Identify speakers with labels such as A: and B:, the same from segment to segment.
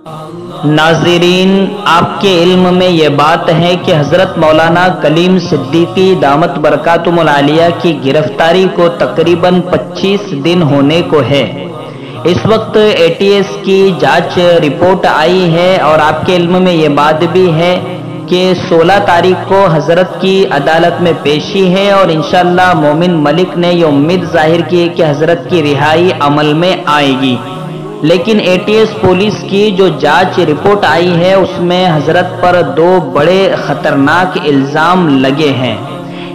A: नाज़रीन, आपके इल्म में ये बात है कि हज़रत मौलाना कलीम सिद्दीकी दामत बरकातुहुल आलिया की गिरफ्तारी को तकरीबन 25 दिन होने को है। इस वक्त एटीएस की जांच रिपोर्ट आई है और आपके इल्म में ये बात भी है कि 16 तारीख को हज़रत की अदालत में पेशी है और इंशाअल्लाह मोमिन मलिक ने ये उम्मीद जाहिर की है कि हज़रत की रिहाई अमल में आएगी। लेकिन एटीएस पुलिस की जो जांच रिपोर्ट आई है उसमें हज़रत पर 2 बड़े ख़तरनाक इल्ज़ाम लगे हैं।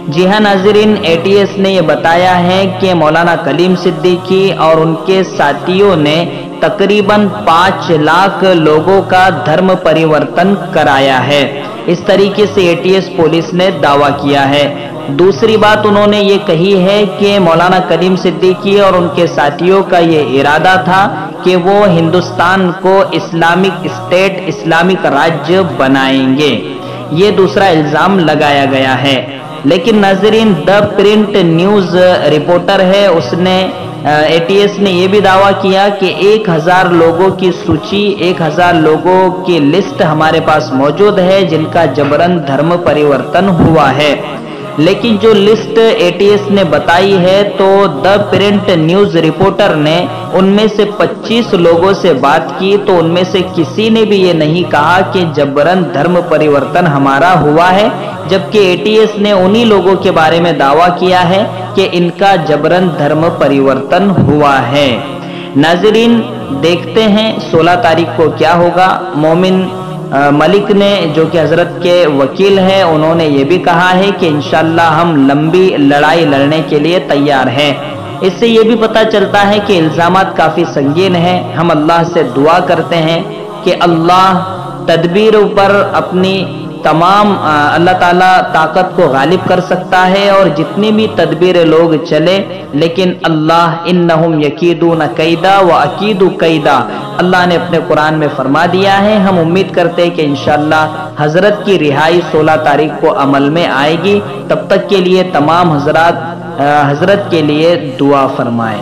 A: जी हाँ नाज़रीन, एटीएस ने ये बताया है कि मौलाना कलीम सिद्दीकी और उनके साथियों ने तकरीबन 5 लाख लोगों का धर्म परिवर्तन कराया है। इस तरीके से एटीएस पुलिस ने दावा किया है। दूसरी बात उन्होंने ये कही है कि मौलाना कलीम सिद्दीकी और उनके साथियों का ये इरादा था कि वो हिंदुस्तान को इस्लामिक स्टेट, इस्लामिक राज्य बनाएंगे। ये दूसरा इल्ज़ाम लगाया गया है। लेकिन नाज़रीन, द प्रिंट न्यूज़ रिपोर्टर है, उसने एटीएस ने यह भी दावा किया कि 1000 लोगों की सूची, 1000 लोगों की लिस्ट हमारे पास मौजूद है जिनका जबरन धर्म परिवर्तन हुआ है। लेकिन जो लिस्ट एटीएस ने बताई है तो द प्रिंट न्यूज़ रिपोर्टर ने उनमें से 25 लोगों से बात की तो उनमें से किसी ने भी ये नहीं कहा कि जबरन धर्म परिवर्तन हमारा हुआ है, जबकि एटीएस ने उन्हीं लोगों के बारे में दावा किया है कि इनका जबरन धर्म परिवर्तन हुआ है। नाज़रीन, देखते हैं 16 तारीख को क्या होगा। मोमिन मलिक ने, जो कि हज़रत के वकील हैं, उन्होंने ये भी कहा है कि इंशाअल्लाह हम लंबी लड़ाई लड़ने के लिए तैयार हैं। इससे ये भी पता चलता है कि इल्ज़ामात काफ़ी संगीन हैं। हम अल्लाह से दुआ करते हैं कि अल्लाह तदबीर पर अपनी तमाम अल्लाह ताला ताकत को गालिब कर सकता है और जितनी भी तदबीर लोग चले, लेकिन अल्लाह इन्नहुम यकीदून कैदा व अकीदु कैदा, अल्लाह ने अपने कुरान में फरमा दिया है। हम उम्मीद करते हैं कि इंशाअल्लाह हज़रत की रिहाई 16 तारीख को अमल में आएगी। तब तक के लिए तमाम हज़रात हज़रत के लिए दुआ फरमाएं।